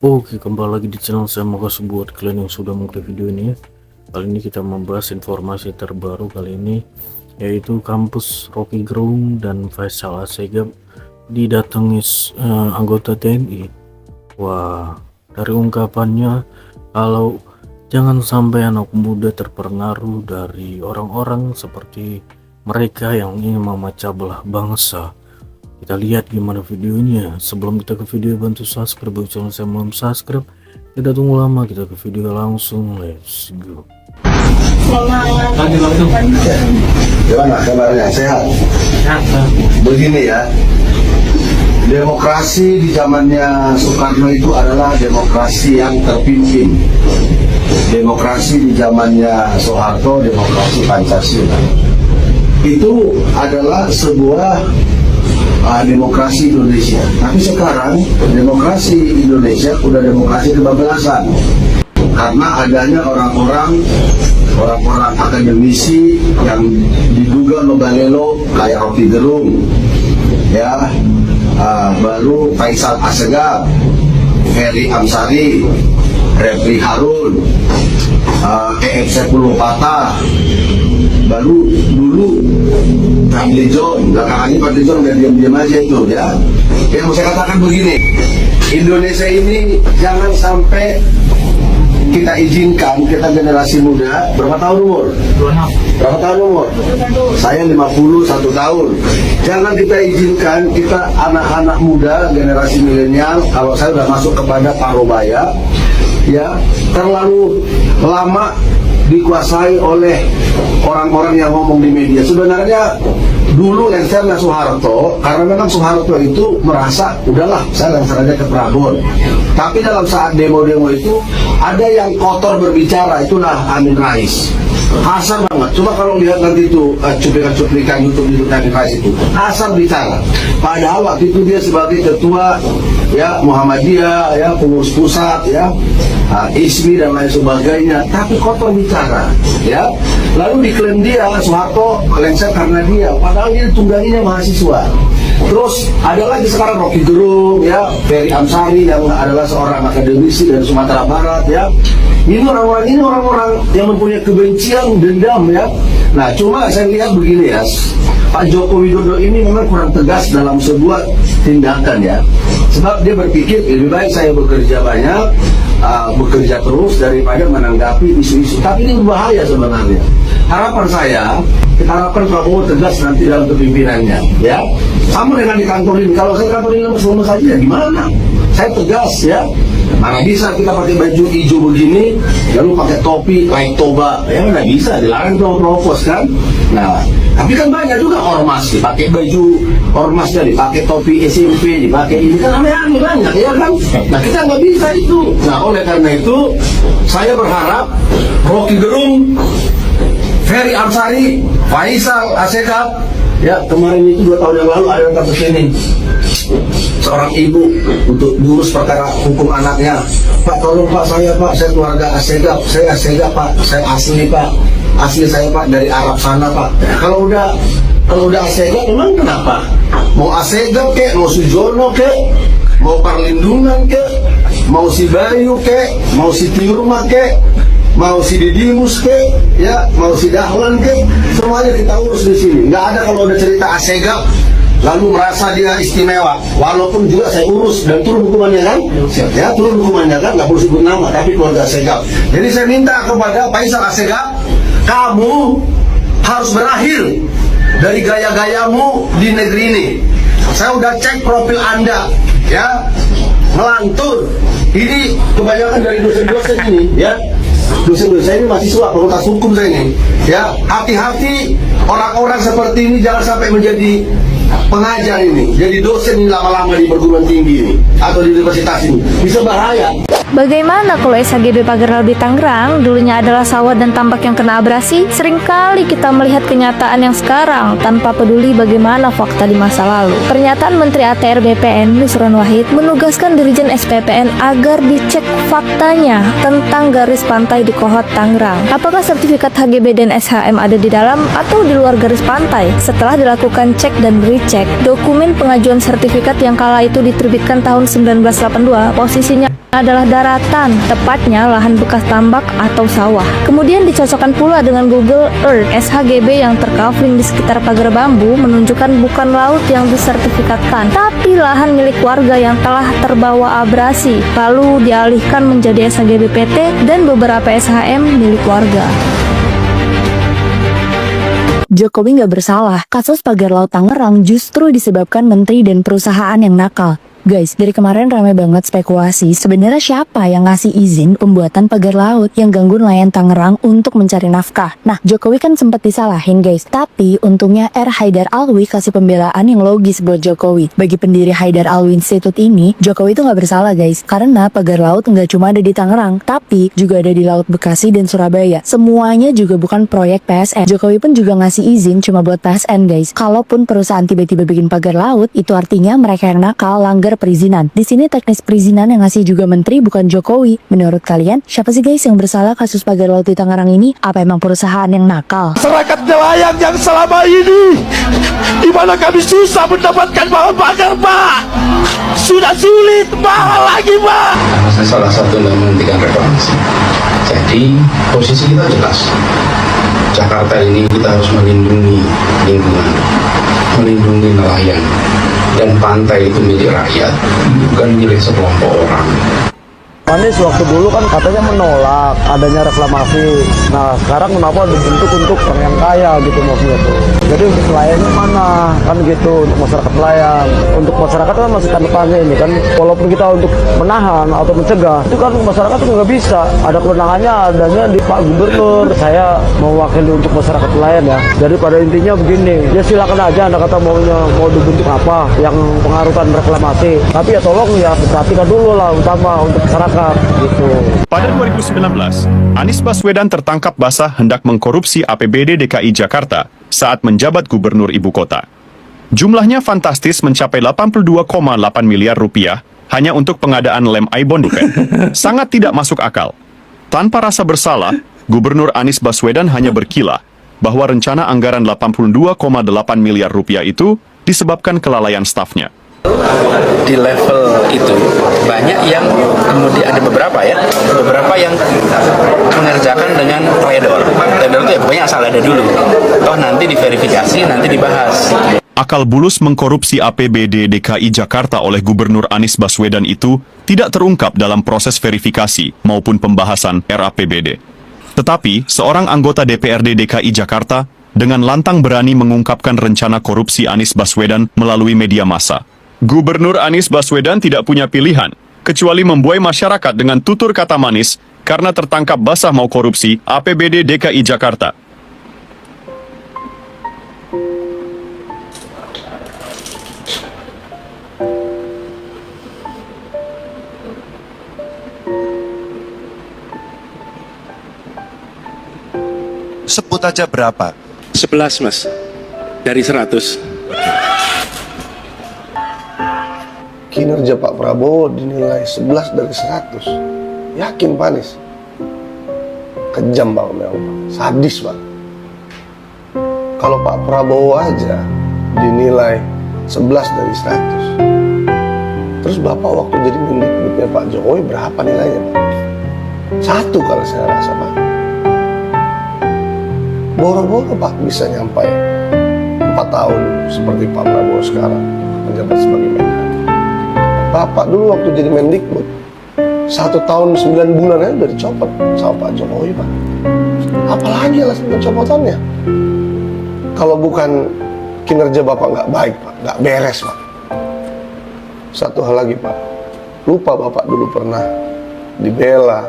Oke, kembali lagi di channel saya. Makasih buat kalian yang sudah mengklik video ini ya. Kali ini kita membahas informasi terbaru kali ini, yaitu kampus Rocky Gerung dan Faisal Assegaf didatangi anggota TNI. Wah, dari ungkapannya kalau jangan sampai anak muda terpengaruh dari orang-orang seperti mereka yang ingin memecah belah bangsa. Kita lihat gimana videonya. Sebelum kita ke video, bantu subscribe bagi channel saya belum subscribe. Tidak tunggu lama, kita ke video langsung. Let's go. Gimana kabarnya? Sehat? Begini ya, demokrasi di zamannya Soekarno itu adalah demokrasi yang terpimpin. Demokrasi di zamannya Soeharto, demokrasi Pancasila. Itu adalah sebuah demokrasi Indonesia. Tapi sekarang demokrasi Indonesia udah demokrasi kebablasan karena adanya orang-orang akademisi yang diduga membalelo kayak Rocky Gerung, ya, baru Faisal Assegaf, Ferry Amsari, Refli Harun, EF Patah, baru dulu Fadli John, belakangan ini Fadli John udah diam-diam aja itu ya. Yang mau saya katakan begini, Indonesia ini jangan sampai kita izinkan, kita generasi muda, berapa tahun umur? 26. Berapa tahun umur? Saya 51 tahun. Jangan kita izinkan kita anak-anak muda, generasi milenial, kalau saya sudah masuk kepada parubaya, ya, terlalu lama dikuasai oleh orang-orang yang ngomong di media. Sebenarnya dulu lengsernya Soeharto, karena memang Soeharto itu merasa udahlah saya lengser aja ke Prabon. Tapi dalam saat demo-demo itu ada yang kotor berbicara, itulah Amin Rais. Kasar banget. Coba kalau lihat nanti itu cuplikan YouTube Amin Rais itu kasar bicara. Padahal waktu itu dia sebagai ketua ya Muhammadiyah, ya pengurus pusat, ya ISMI dan lain sebagainya, tapi kotor bicara, ya. Lalu diklaim dia Soeharto lengser karena dia, padahal dia tungganginya mahasiswa. Terus ada lagi sekarang Rocky Gerung, ya, Ferry Amsari yang adalah seorang akademisi dari Sumatera Barat, ya. Ini orang-orang yang mempunyai kebencian, dendam, ya. Nah, cuma saya lihat begini ya, Pak Joko Widodo ini memang kurang tegas dalam sebuah tindakan, ya. Sebab dia berpikir lebih baik saya bekerja banyak, bekerja terus daripada menanggapi isu-isu. Tapi ini berbahaya sebenarnya. Harapan saya, kita harapkan Prabowo tegas nanti dalam kepemimpinannya, ya. Sama dengan di kantor ini. Kalau saya kantor ini lemes-lemes saja, ya gimana? Saya tegas, ya. Mana bisa kita pakai baju hijau begini, lalu pakai topi like toba, ya nggak bisa, dilarang provos kan. Nah, tapi kan banyak juga ormas dipakai baju ormasnya, dipakai topi SMP, dipakai ini kan aneh-aneh banyak, ya kan. Nah, kita nggak bisa itu. Nah, oleh karena itu saya berharap Rocky Gerung, Ferry Amsari, Faisal Assegaf, ya, kemarin itu 2 tahun yang lalu ada yang kasus ini, seorang ibu untuk diurus perkara hukum anaknya. Pak, tolong Pak, saya keluarga Assegaf, saya Assegaf Pak, saya asli Pak, asli saya Pak dari Arab sana Pak. Ya, kalau udah Assegaf memang kenapa? Mau Assegaf kek, mau Sujono kek, mau Perlindungan kek, mau si Bayu kek, mau si Tiurma kek, mau si Didimus kek, ya, mau si Dahlan kek, semuanya kita urus di sini. Nggak ada kalau udah cerita Assegaf lalu merasa dia istimewa, walaupun juga saya urus dan turun hukumannya kan, ya, turun hukumannya kan, nggak perlu sebut nama, tapi keluarga Assegaf. Jadi saya minta kepada Faisal Assegaf, kamu harus berakhir dari gaya-gayamu di negeri ini. Saya udah cek profil Anda, ya, melantur. Ini kebanyakan dari dosen-dosen ini, ya. Dosen-dosen saya ini mahasiswa fakultas hukum saya ini, ya. Hati-hati orang-orang seperti ini jangan sampai menjadi pengajar ini, jadi dosen ini lama-lama di perguruan tinggi ini atau di universitas ini, bisa bahaya. Bagaimana kalau SHGB Pagar Laut di Tangerang dulunya adalah sawah dan tambak yang kena abrasi? Seringkali kita melihat kenyataan yang sekarang tanpa peduli bagaimana fakta di masa lalu. Pernyataan Menteri ATR BPN Nusron Wahid menugaskan Dirjen SPPN agar dicek faktanya tentang garis pantai di Kohot Tangerang. Apakah sertifikat HGB dan SHM ada di dalam atau di luar garis pantai? Setelah dilakukan cek dan recheck, dokumen pengajuan sertifikat yang kala itu diterbitkan tahun 1982 posisinya adalah daratan, tepatnya lahan bekas tambak atau sawah. Kemudian dicocokkan pula dengan Google Earth. SHGB yang tercovering di sekitar pagar bambu menunjukkan bukan laut yang disertifikatkan, tapi lahan milik warga yang telah terbawa abrasi, lalu dialihkan menjadi SHGB PT dan beberapa SHM milik warga. Jokowi nggak bersalah. Kasus pagar laut Tangerang justru disebabkan menteri dan perusahaan yang nakal. Guys, dari kemarin ramai banget spekulasi sebenarnya siapa yang ngasih izin pembuatan pagar laut yang ganggu nelayan Tangerang untuk mencari nafkah. Nah, Jokowi kan sempat disalahin guys, tapi untungnya R. Haidar Alwi kasih pembelaan yang logis buat Jokowi. Bagi pendiri Haidar Alwi Institute ini, Jokowi itu nggak bersalah guys, karena pagar laut nggak cuma ada di Tangerang, tapi juga ada di Laut Bekasi dan Surabaya. Semuanya juga bukan proyek PSN. Jokowi pun juga ngasih izin cuma buat PSN guys. Kalaupun perusahaan tiba-tiba bikin pagar laut, itu artinya mereka yang nakal langgar perizinan. Di sini teknis perizinan yang ngasih juga menteri bukan Jokowi. Menurut kalian, siapa sih guys yang bersalah kasus pagar laut di Tangerang ini? Apa emang perusahaan yang nakal? Masyarakat nelayan yang selama ini di mana kami susah mendapatkan bahan bakar, Pak. Sudah sulit, mahal lagi, Pak. Saya salah satu yang menghentikan reklamasi. Jadi posisi kita jelas. Jakarta ini kita harus melindungi lingkungan, melindungi nelayan. Dan pantai itu milik rakyat, bukan milik sekelompok orang. Anies waktu dulu kan katanya menolak adanya reklamasi. Nah sekarang kenapa dibentuk untuk orang yang kaya gitu maksudnya tuh. Jadi untuk nelayannya mana kan gitu, untuk masyarakat nelayan. Untuk masyarakat kan masih tanda tanya ini kan. Walaupun kita untuk menahan atau mencegah, itu kan masyarakat tuh nggak bisa. Ada kewenangannya adanya di Pak Gubernur. Saya mewakili untuk masyarakat nelayan ya. Jadi pada intinya begini, ya silakan aja Anda kata mau dibentuk apa yang pengaruhkan reklamasi. Tapi ya tolong ya perhatikan dulu lah utama untuk masyarakat. Gitu. Pada 2019, Anies Baswedan tertangkap basah hendak mengkorupsi APBD DKI Jakarta saat menjabat gubernur ibu kota. Jumlahnya fantastis mencapai 82,8 miliar rupiah hanya untuk pengadaan lem Aibon Duken. Sangat tidak masuk akal. Tanpa rasa bersalah, Gubernur Anies Baswedan hanya berkilah bahwa rencana anggaran 82,8 miliar rupiah itu disebabkan kelalaian stafnya. Di level itu banyak yang kemudian ada beberapa yang mengerjakan dengan trader itu ya pokoknya asal ada dulu, toh nanti diverifikasi, nanti dibahas. Akal bulus mengkorupsi APBD DKI Jakarta oleh Gubernur Anies Baswedan itu tidak terungkap dalam proses verifikasi maupun pembahasan RAPBD. Tetapi seorang anggota DPRD DKI Jakarta dengan lantang berani mengungkapkan rencana korupsi Anies Baswedan melalui media massa. Gubernur Anies Baswedan tidak punya pilihan, kecuali membuai masyarakat dengan tutur kata manis karena tertangkap basah mau korupsi APBD DKI Jakarta. Sebut aja berapa? 11 mas, dari 100. Kinerja Pak Prabowo dinilai 11 dari 100. Yakin Pak Anies? Kejam banget memang Pak, sadis Pak. Kalau Pak Prabowo aja dinilai 11 dari 100, terus Bapak waktu jadi Mendikbudnya Pak Jokowi berapa nilainya Pak? 1 kalau saya rasa Pak. Boro-boro Pak bisa nyampai 4 tahun seperti Pak Prabowo sekarang menjabat sebagai Menhan. Bapak dulu waktu jadi Mendikbud 1 tahun 9 bulan aja udah dicopot sama Pak Jokowi Pak. Apalagi alasan pencopotannya? Kalau bukan kinerja Bapak nggak baik Pak, nggak beres Pak. Satu hal lagi Pak, lupa Bapak dulu pernah dibela,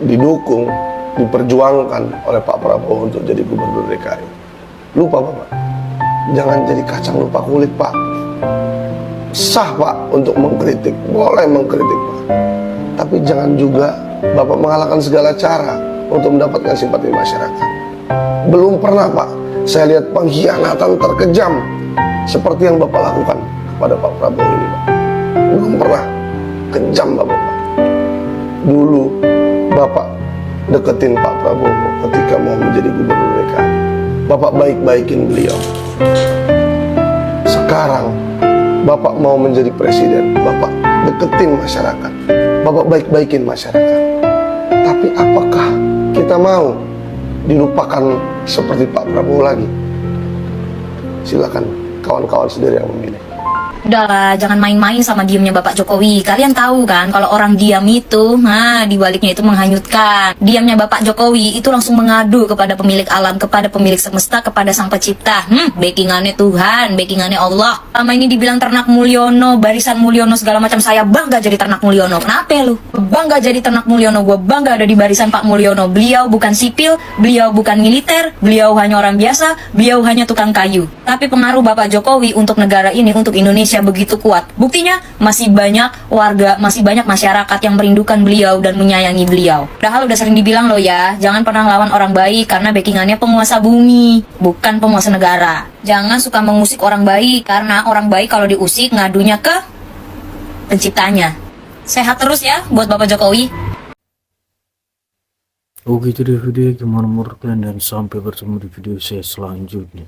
didukung, diperjuangkan oleh Pak Prabowo untuk jadi gubernur DKI. Lupa Bapak, jangan jadi kacang lupa kulit Pak. Sah Pak untuk mengkritik, boleh mengkritik Pak, tapi jangan juga Bapak mengalahkan segala cara untuk mendapatkan simpati masyarakat. Belum pernah Pak saya lihat pengkhianatan terkejam seperti yang Bapak lakukan kepada Pak Prabowo ini Pak. Belum pernah. Kejam Bapak Pak. Dulu Bapak deketin Pak Prabowo ketika mau menjadi gubernur DKI, Bapak baik-baikin beliau. Sekarang Bapak mau menjadi presiden, Bapak deketin masyarakat, Bapak baik-baikin masyarakat. Tapi apakah kita mau dilupakan seperti Pak Prabowo lagi? Silakan kawan-kawan sendiri yang memilih. Udahlah, jangan main-main sama diamnya Bapak Jokowi. Kalian tahu kan kalau orang diam itu, nah dibaliknya itu menghanyutkan. Diamnya Bapak Jokowi itu langsung mengadu kepada pemilik alam, kepada pemilik semesta, kepada sang pencipta. Backingannya Tuhan, backingannya Allah. Lama ini dibilang ternak Mulyono, barisan Mulyono segala macam. Saya bangga jadi ternak Mulyono. Kenapa lu? Bangga jadi ternak Mulyono. Gue bangga ada di barisan Pak Mulyono. Beliau bukan sipil, beliau bukan militer, beliau hanya orang biasa, beliau hanya tukang kayu. Tapi pengaruh Bapak Jokowi untuk negara ini, untuk Indonesia begitu kuat. Buktinya masih banyak warga, masih banyak masyarakat yang merindukan beliau dan menyayangi beliau. Padahal udah sering dibilang loh ya, jangan pernah lawan orang baik karena backingannya penguasa bumi, bukan penguasa negara. Jangan suka mengusik orang baik karena orang baik kalau diusik ngadunya ke penciptanya. Sehat terus ya buat Bapak Jokowi. Oke, itu dia video, gimana menurut kalian, dan sampai bertemu di video saya selanjutnya.